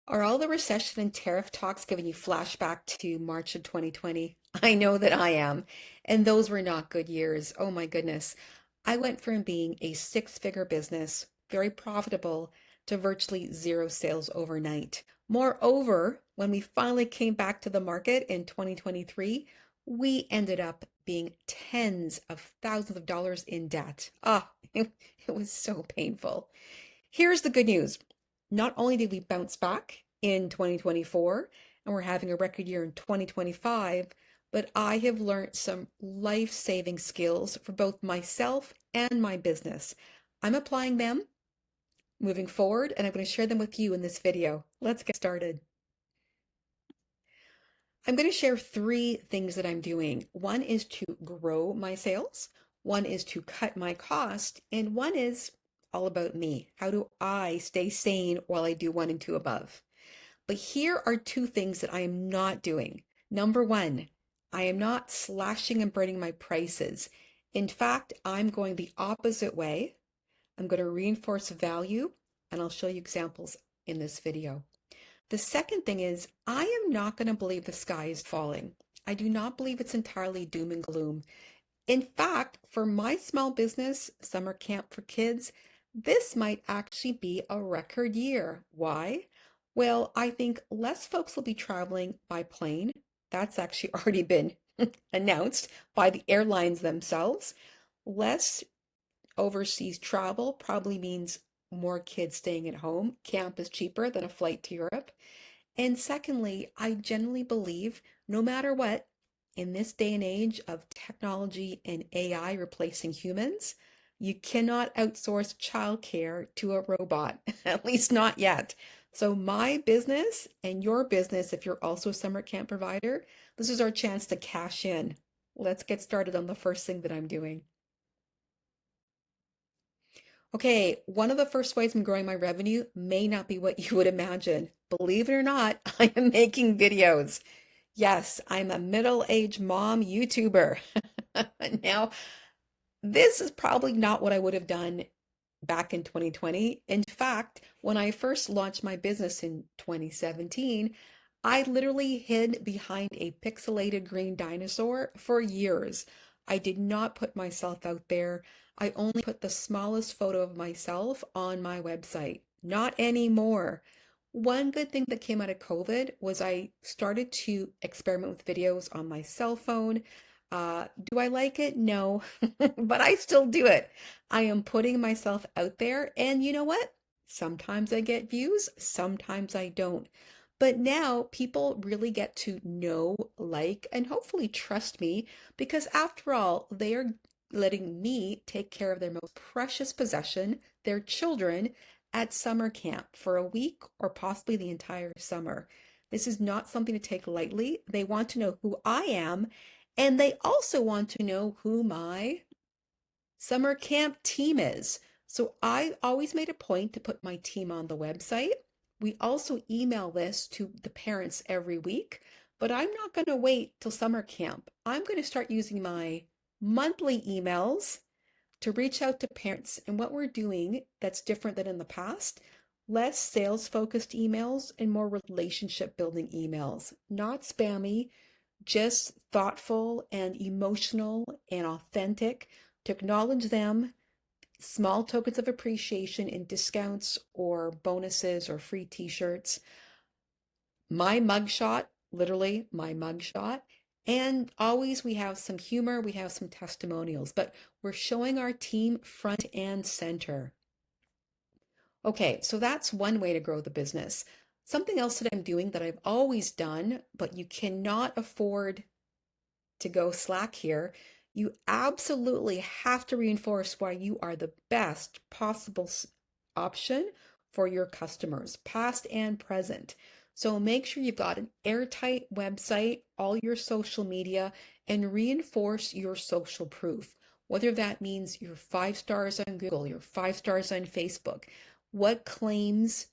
Are all the recession and tariff talks giving you flashback to March of 2020? I know that I am. And those were not good years. Oh my goodness. I went from being a six-figure business, very profitable, to virtually zero sales overnight. Moreover, when we finally came back to the market in 2023, we ended up being tens of thousands of dollars in debt. It was so painful. Here's the good news. Not only did we bounce back in 2024 and we're having a record year in 2025, but I have learned some life-saving skills for both myself and my business. I'm applying them moving forward, and I'm going to share them with you in this video. Let's get started. I'm going to share three things that I'm doing. One is to grow my sales, one is to cut my cost, and one is all about me. How do I stay sane while I do one and two above? But here are two things that I am not doing. Number one, I am not slashing and burning my prices. In fact, I'm going the opposite way. I'm going to reinforce value, and I'll show you examples in this video. The second thing is, I am not going to believe the sky is falling. I do not believe it's entirely doom and gloom. In fact, for my small business, summer camp for kids, this might actually be a record year. Why? Well, I think less folks will be traveling by plane. That's actually already been announced by the airlines themselves. Less overseas travel probably means more kids staying at home. Camp is cheaper than a flight to Europe. And secondly, I generally believe no matter what, in this day and age of technology and AI replacing humans, you cannot outsource childcare to a robot, at least not yet. So my business and your business, if you're also a summer camp provider, this is our chance to cash in. Let's get started on the first thing that I'm doing. Okay, one of the first ways I'm growing my revenue may not be what you would imagine. Believe it or not, I am making videos. Yes, I'm a middle-aged mom YouTuber. Now, this is probably not what I would have done back in 2020. In fact, when I first launched my business in 2017, I literally hid behind a pixelated green dinosaur for years. I did not put myself out there. I only put the smallest photo of myself on my website. Not anymore. One good thing that came out of COVID was I started to experiment with videos on my cell phone. Do I like it? No, but I still do it. I am putting myself out there, and you know what? Sometimes I get views, sometimes I don't. But now people really get to know, like, and hopefully trust me because after all, they are letting me take care of their most precious possession, their children, at summer camp for a week or possibly the entire summer. This is not something to take lightly. They want to know who I am, and they also want to know who my summer camp team is. So I always made a point to put my team on the website. We also email this to the parents every week, but I'm not going to wait till summer camp. I'm going to start using my monthly emails to reach out to parents. And what we're doing that's different than in the past, less sales focused emails and more relationship building emails, not spammy, just thoughtful and emotional and authentic to acknowledge them, small tokens of appreciation in discounts or bonuses or free t-shirts, my mugshot, literally my mugshot. And always we have some humor, we have some testimonials, but we're showing our team front and center. Okay, so that's one way to grow the business. Something else that I'm doing that I've always done, but you cannot afford to go slack here. You absolutely have to reinforce why you are the best possible option for your customers, past and present. So make sure you've got an airtight website, all your social media, and reinforce your social proof. Whether that means you're 5 stars on Google, you're 5 stars on Facebook. What claims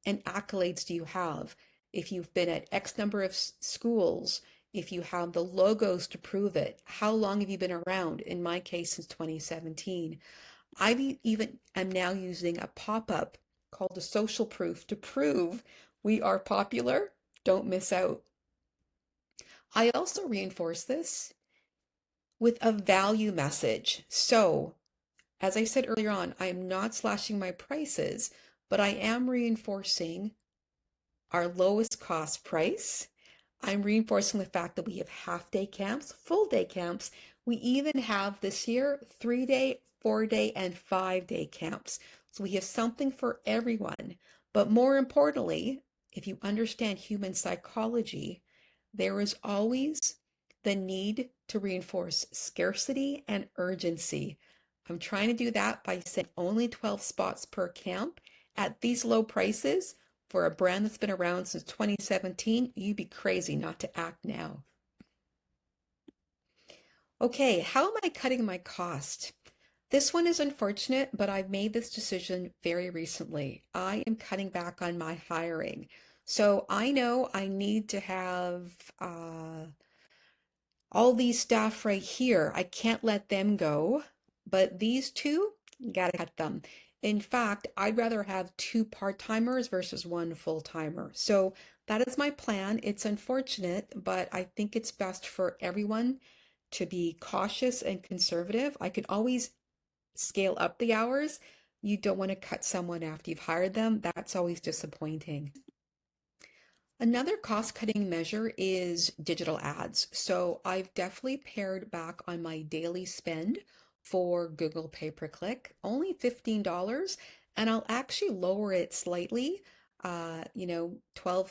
and accolades do you have? If you've been at X number of schools, if you have the logos to prove it, how long have you been around? In my case, since 2017. I even am now using a pop-up called the social proof to prove We are popular. Don't miss out. I also reinforce this with a value message. So, as I said earlier on, I am not slashing my prices, but I am reinforcing our lowest cost price. I'm reinforcing the fact that we have half day camps, full day camps. We even have this year 3 day, 4 day, and 5 day camps. So we have something for everyone. But more importantly, if you understand human psychology, there is always the need to reinforce scarcity and urgency. I'm trying to do that by saying only 12 spots per camp at these low prices for a brand that's been around since 2017. You'd be crazy not to act now. Okay, how am I cutting my cost? This one is unfortunate, but I've made this decision very recently. I am cutting back on my hiring. So I know I need to have all these staff right here. I can't let them go, but these two, gotta cut them. In fact, I'd rather have two part-timers versus one full-timer. So that is my plan. It's unfortunate, but I think it's best for everyone to be cautious and conservative. I can always scale up the hours. You don't want to cut someone after you've hired them. That's always disappointing. Another cost-cutting measure is digital ads. So I've definitely pared back on my daily spend for Google pay-per-click, only $15, and I'll actually lower it slightly, 12,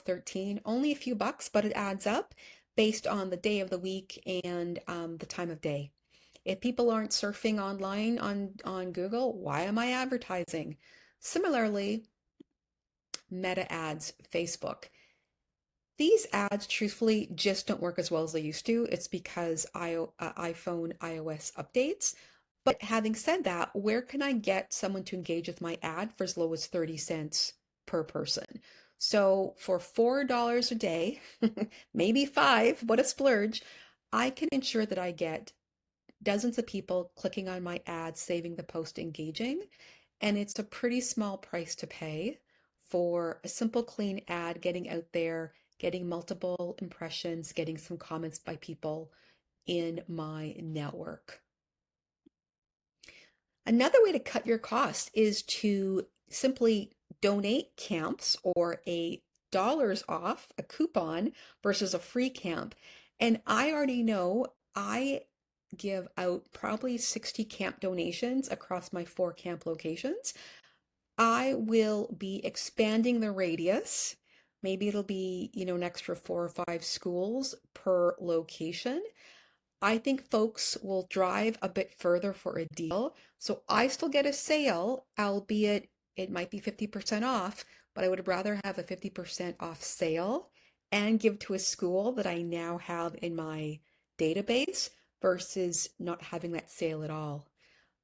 13, only a few bucks, but it adds up based on the day of the week and the time of day. If people aren't surfing online on Google, why am I advertising? Similarly, meta ads, Facebook. These ads, truthfully, just don't work as well as they used to. It's because iPhone, iOS updates. But having said that, where can I get someone to engage with my ad for as low as 30 cents per person? So for $4 a day, maybe five, what a splurge, I can ensure that I get dozens of people clicking on my ad, saving the post, engaging. And it's a pretty small price to pay for a simple, clean ad getting out there, getting multiple impressions, getting some comments by people in my network. Another way to cut your cost is to simply donate camps or a dollars off, a coupon versus a free camp. And I already know I give out probably 60 camp donations across my 4 camp locations. I will be expanding the radius. Maybe it'll be, an extra 4 or 5 schools per location. I think folks will drive a bit further for a deal. So I still get a sale, albeit it might be 50% off, but I would rather have a 50% off sale and give to a school that I now have in my database versus not having that sale at all.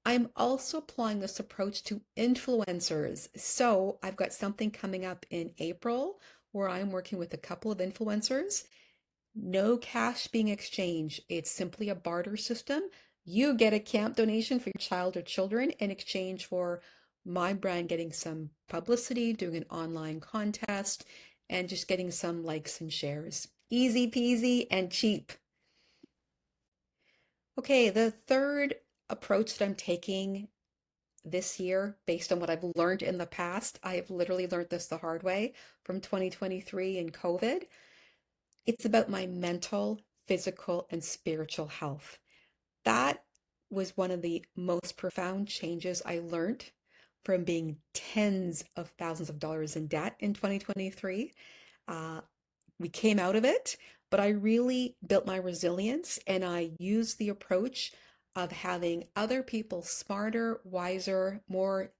I'm also applying this approach to influencers. So I've got something coming up in April where I'm working with a couple of influencers. No cash being exchanged. It's simply a barter system. You get a camp donation for your child or children in exchange for my brand getting some publicity, doing an online contest, and just getting some likes and shares. Easy peasy and cheap. Okay, the third approach that I'm taking this year, based on what I've learned in the past, I have literally learned this the hard way from 2023 and COVID. It's about my mental, physical, and spiritual health. That was one of the most profound changes I learned from being tens of thousands of dollars in debt in 2023. Uh, we came out of it, but I really built my resilience and I used the approach of having other people smarter, wiser, more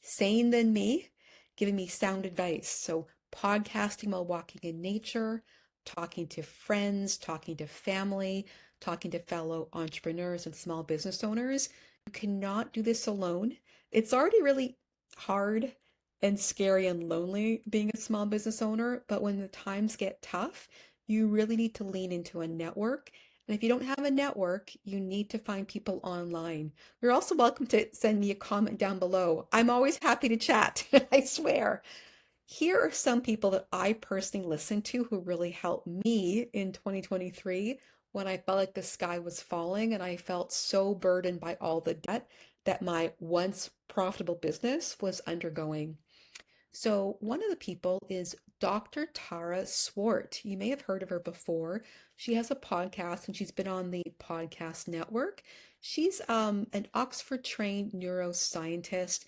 sane than me, giving me sound advice. So podcasting while walking in nature, talking to friends, talking to family, talking to fellow entrepreneurs and small business owners. You cannot do this alone. It's already really hard and scary and lonely being a small business owner, but when the times get tough, you really need to lean into a network. And if you don't have a network, you need to find people online. You're also welcome to send me a comment down below. I'm always happy to chat, I swear. Here are some people that I personally listened to who really helped me in 2023 when I felt like the sky was falling and I felt so burdened by all the debt that my once profitable business was undergoing. So, one of the people is Dr. Tara Swart. You may have heard of her before. She has a podcast and she's been on the podcast network. She's an Oxford trained neuroscientist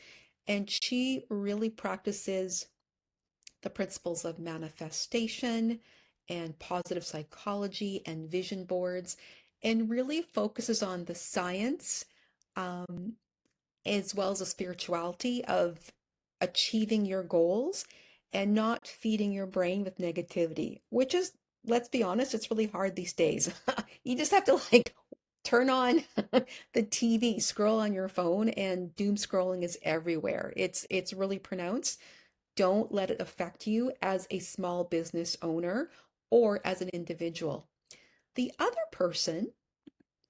and she really practices the principles of manifestation and positive psychology and vision boards and really focuses on the science um, as well as the spirituality of achieving your goals and not feeding your brain with negativity, which is, let's be honest, it's really hard these days. You just have to like turn on the TV, scroll on your phone, and doom scrolling is everywhere. It's really pronounced. Don't let it affect you as a small business owner or as an individual. The other person,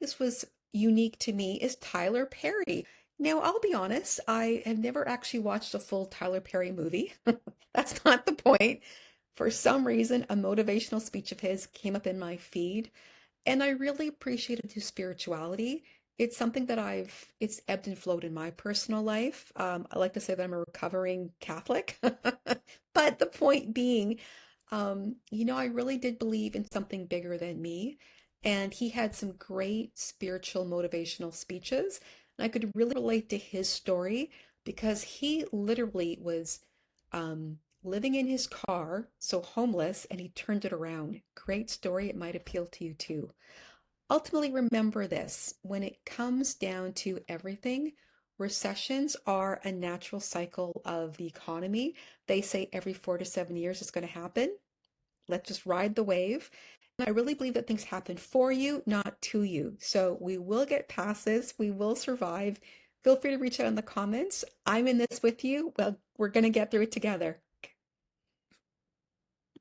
this was unique to me, is Tyler Perry. Now, I'll be honest, I have never actually watched a full Tyler Perry movie. That's not the point. For some reason, a motivational speech of his came up in my feed, and I really appreciated his spirituality. It's something that it's ebbed and flowed in my personal life. I like to say that I'm a recovering Catholic. But the point being, I really did believe in something bigger than me. And he had some great spiritual motivational speeches. And I could really relate to his story because he literally was living in his car, so homeless, and he turned it around. Great story. It might appeal to you too. Ultimately, remember this when it comes down to everything, recessions are a natural cycle of the economy. They say every 4 to 7 years it's going to happen. Let's just ride the wave. And I really believe that things happen for you, not to you. So we will get past this. We will survive. Feel free to reach out in the comments. I'm in this with you. Well, we're going to get through it together.